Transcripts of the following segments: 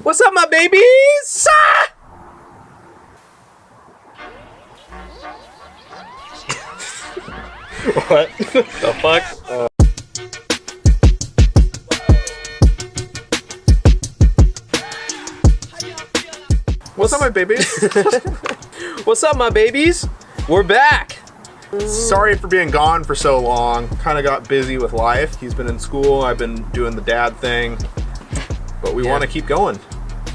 What's up, my babies? What the fuck? What's up, my babies? What's up, my babies? We're back. Sorry for being gone for so long. Kind of got busy with life. He's been in school. I've been doing the dad thing. But we want to keep going.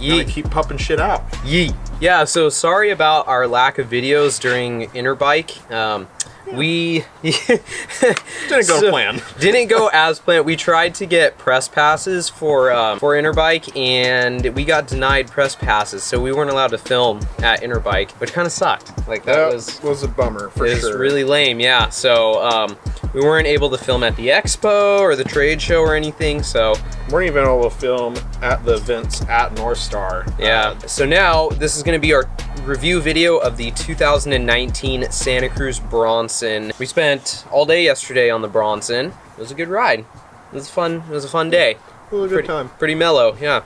Yeet. Gotta keep pumping shit out. Yeet. Yeah, so sorry about our lack of videos during Interbike. We Didn't go to plan. Didn't go as planned. We tried to get press passes for Interbike, and we got denied press passes, so we weren't allowed to film at Interbike, which kind of sucked. Like that was a bummer for sure. It was really lame, yeah. So we weren't able to film at the expo or the trade show or anything. So we weren't even able to film at the events at North Star. Yeah. So now this is going to be our review video of the 2019 Santa Cruz Bronson. We spent all day yesterday on the Bronson. It was a good ride. It was fun. It was a fun day. It was a good time. Pretty mellow, yeah.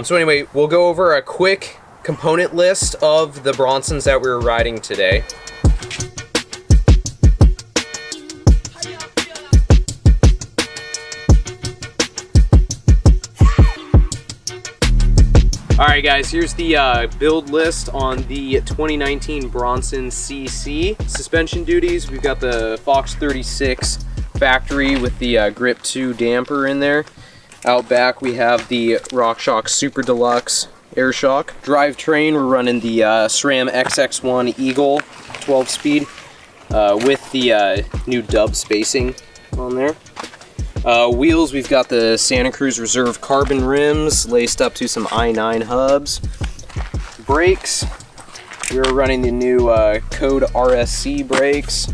So anyway, we'll go over a quick component list of the Bronsons that we were riding today. Alright guys, here's the build list on the 2019 Bronson CC. Suspension duties, we've got the Fox 36 factory with the Grip 2 damper in there. Out back we have the RockShox Super Deluxe air shock. Drivetrain, we're running the SRAM XX1 Eagle 12-speed with the new dub spacing on there. Wheels, we've got the Santa Cruz Reserve carbon rims laced up to some i9 hubs. Brakes, we're running the new Code RSC brakes.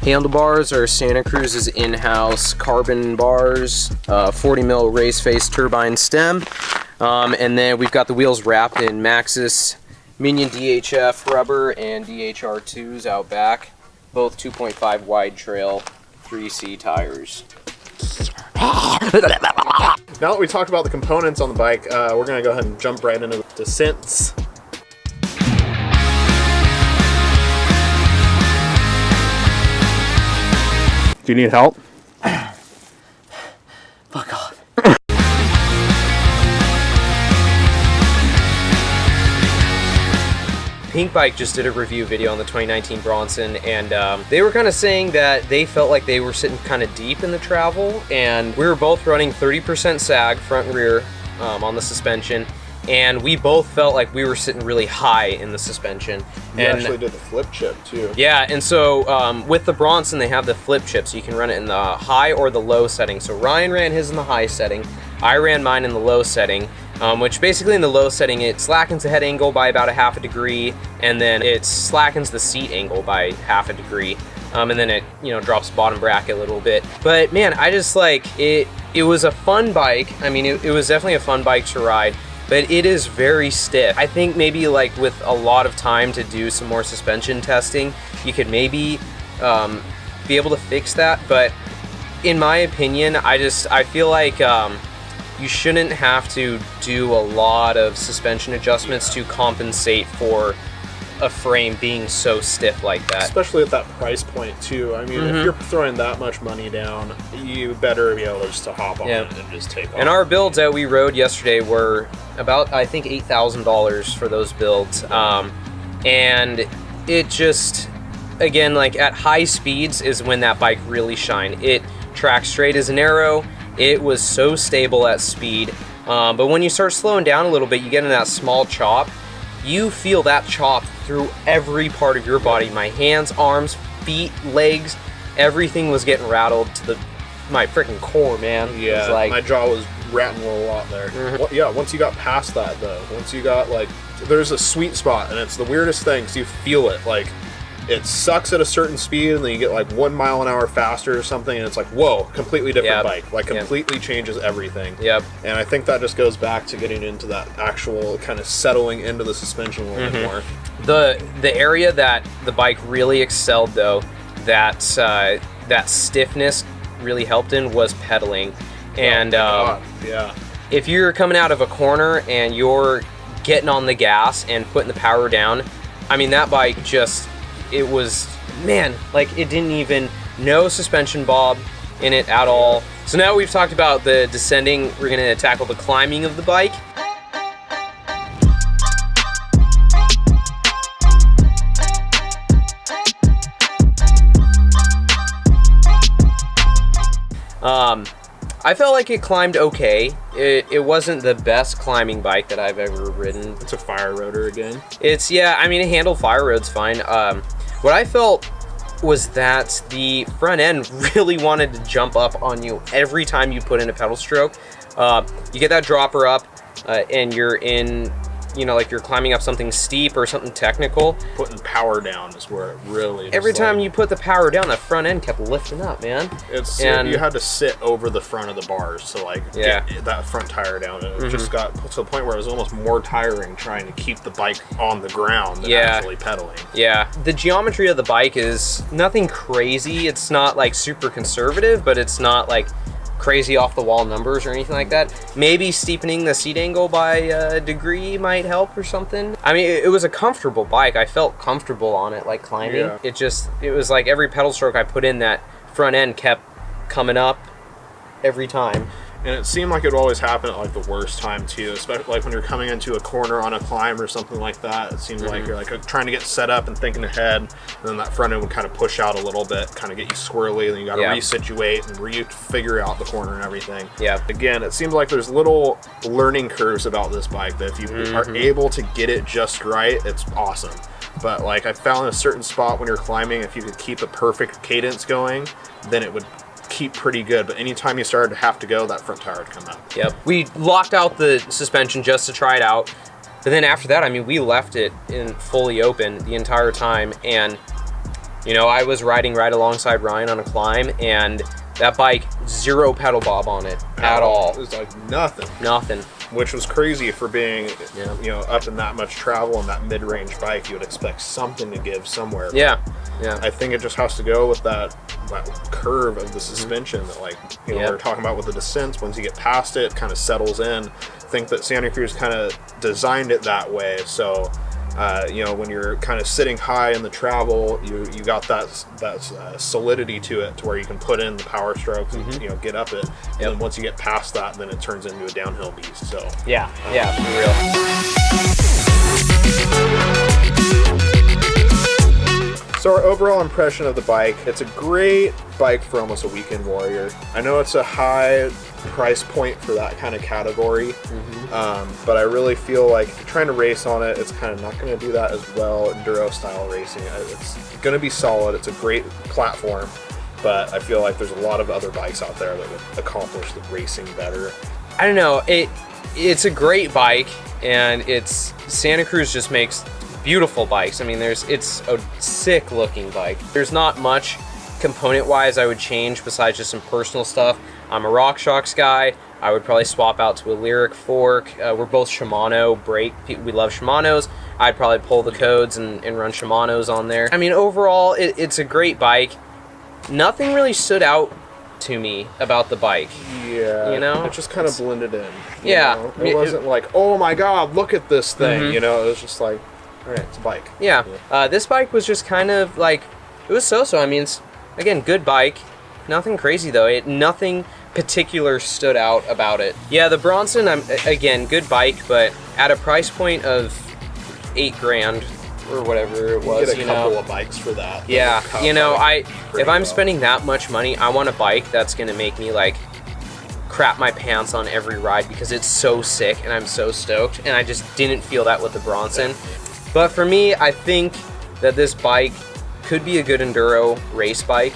Handlebars are Santa Cruz's in-house carbon bars, 40 mil race face turbine stem, and then we've got the wheels wrapped in Maxxis Minion DHF rubber and DHR2s out back, both 2.5 wide trail 3C tires. Now that we talked about the components on the bike, we're going to go ahead and jump right into the descents. Do you need help? Fuck off. Pink Bike just did a review video on the 2019 Bronson, and they were kind of saying that they felt like they were sitting kind of deep in the travel, and we were both running 30% sag front and rear on the suspension, and we both felt like we were sitting really high in the suspension. You actually did the flip chip too. Yeah, and so with the Bronson they have the flip chip, so you can run it in the high or the low setting. So Ryan ran his in the high setting, I ran mine in the low setting. Which basically in the low setting, it slackens the head angle by about 1/2 degree, and then it slackens the seat angle by 1/2 degree, and then it, you know, drops bottom bracket a little bit. But man, I just like it. It was a fun bike. I mean, it was definitely a fun bike to ride, but it is very stiff. I think maybe like with a lot of time to do some more suspension testing, you could maybe be able to fix that. But in my opinion, I feel like you shouldn't have to do a lot of suspension adjustments to compensate for a frame being so stiff like that. Especially at that price point too. I mean, if you're throwing that much money down, you better be able just to hop on it and just take off. And our builds that we rode yesterday were about, I think, $8,000 for those builds. And it just, again, like at high speeds is when that bike really shined. It tracks straight as an arrow. It was so stable at speed, but when you start slowing down a little bit, you get in that small chop, you feel that chop through every part of your body. My hands, arms, feet, legs, everything was getting rattled to my freaking core, man. Yeah, like, my jaw was rattling a lot there. Well, yeah, once you got past that though, once you got like, there's a sweet spot, and it's the weirdest thing, because you feel it, like, it sucks at a certain speed, and then you get like 1 mile an hour faster or something, and it's like, whoa, completely different bike. Like, completely changes everything. Yep. And I think that just goes back to getting into that actual kind of settling into the suspension a little bit more. The area that the bike really excelled though, that stiffness really helped in, was pedaling. And yeah. if you're coming out of a corner and you're getting on the gas and putting the power down, I mean, that bike just, it was, man, like it didn't even, no suspension bob in it at all. So now we've talked about the descending, we're gonna tackle the climbing of the bike. I felt like it climbed okay. It wasn't the best climbing bike that I've ever ridden. It's a fire rotor again. It's, yeah, I mean, it handled fire roads fine. What I felt was that the front end really wanted to jump up on you every time you put in a pedal stroke. You get that dropper up and you're in, you know, like you're climbing up something steep or something technical. Putting power down is where it really. Every time you put the power down, that front end kept lifting up, man. It's And- you had to sit over the front of the bars to like Yeah. get that front tire down. And it just got to the point where it was almost more tiring trying to keep the bike on the ground than Yeah. actually pedaling. Yeah, the geometry of the bike is nothing crazy. It's not like super conservative, but it's not like crazy off the wall numbers or anything like that. Maybe steepening the seat angle by a degree might help or something. I mean, it was a comfortable bike. I felt comfortable on it, like climbing. Yeah. It was like every pedal stroke I put in, that front end kept coming up every time. And it seemed like it would always happen at like the worst time too, especially like when you're coming into a corner on a climb or something like that. It seemed like you're like trying to get set up and thinking ahead, and then that front end would kind of push out a little bit, kind of get you swirly, and then you got to Yeah. resituate and figure out the corner and everything. Yeah. Again, it seems like there's little learning curves about this bike that if you are able to get it just right, it's awesome. But like I found a certain spot when you're climbing, if you could keep a perfect cadence going, then it would keep pretty good. But anytime you started to have to go, that front tire would come out. Yep. We locked out the suspension just to try it out. But then after that, I mean, we left it in fully open the entire time. And, you know, I was riding right alongside Ryan on a climb, and that bike, zero pedal bob on it at all. It was like nothing. Nothing. Which was crazy for being, Yeah. you know, up in that much travel and that mid-range bike. You would expect something to give somewhere. Yeah. Yeah. I think it just has to go with that curve of the suspension that, like, you know, Yep. we were talking about with the descents. Once you get past it, it kind of settles in. I think that Santa Cruz kind of designed it that way. So, you know, when you're kind of sitting high in the travel, you got that solidity to it, to where you can put in the power strokes and, you know, get up it. And then once you get past that, then it turns into a downhill beast. So Yeah. Yeah. For real. So our overall impression of the bike, it's a great bike for almost a weekend warrior. I know it's a high price point for that kind of category, but I really feel like if you're trying to race on it, it's kind of not going to do that as well enduro style racing. It's going to be solid. It's a great platform, but I feel like there's a lot of other bikes out there that would accomplish the racing better. I don't know. It's a great bike, and Santa Cruz just makes beautiful bikes. I mean, it's a sick looking bike. There's not much component wise I would change besides just some personal stuff. I'm a RockShox guy. I would probably swap out to a Lyric fork. We're both Shimano brake. We love Shimanos. I'd probably pull the codes and run Shimanos on there. I mean, overall, it's a great bike. Nothing really stood out to me about the bike. Yeah, You know? it just kind of blended in. you Yeah. know? It wasn't like, oh my god, look at this thing. You know, it was just like, all right, it's a bike. Yeah. This bike was just kind of like, it was so-so. I mean, it's, again, good bike. Nothing crazy, though. Nothing particular stood out about it. Yeah, the Bronson, again, good bike, but at a price point of $8,000 or whatever it was, Get a couple of bikes for that. Yeah, That'll you know, cover it if pretty I'm well. spending that much money, I want a bike that's gonna make me like crap my pants on every ride because it's so sick and I'm so stoked, and I just didn't feel that with the Bronson. But for me, I think that this bike could be a good enduro race bike.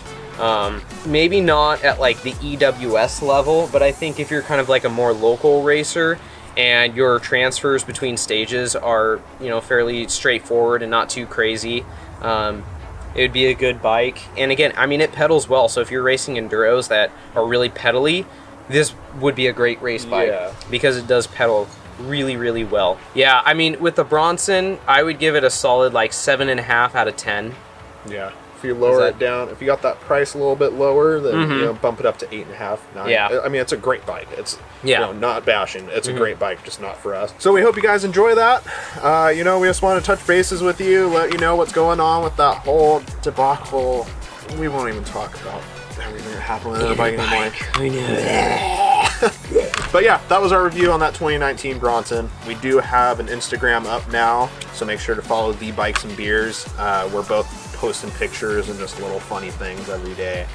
Maybe not at like the EWS level, but I think if you're kind of like a more local racer and your transfers between stages are, you know, fairly straightforward and not too crazy, it would be a good bike. And again, I mean, it pedals well, so if you're racing enduros that are really pedally, this would be a great race bike. Yeah. Because it does pedal really, really well. Yeah, I mean, with the Bronson, I would give it a solid like 7.5 out of 10. Yeah, If you lower it down, if you got that price a little bit lower, then you know, bump it up to 8.5, 9. Yeah. I mean, it's a great bike. It's Yeah. you know, not bashing. It's a great bike, just not for us. So we hope you guys enjoy that. You know, we just want to touch bases with you, let you know what's going on with that whole debacle. We won't even talk about everything that happened with the bike anymore. I know. But yeah, that was our review on that 2019 Bronson. We do have an Instagram up now, so make sure to follow the Bikes and Beers. We're both posting pictures and just little funny things every day.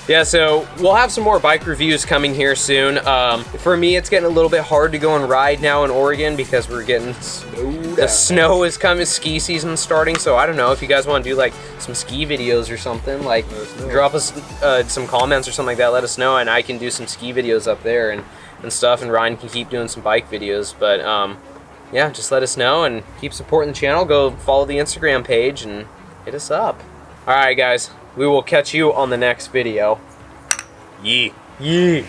Yeah, so we'll have some more bike reviews coming here soon. For me, it's getting a little bit hard to go and ride now in Oregon because we're getting the snow is coming, ski season starting. So I don't know if you guys want to do like some ski videos or something. Like drop us some comments or something like that. Let us know, and I can do some ski videos up there and stuff. And Ryan can keep doing some bike videos. But yeah, just let us know and keep supporting the channel. Go follow the Instagram page and hit us up. All right, guys. We will catch you on the next video. Yee. Yee.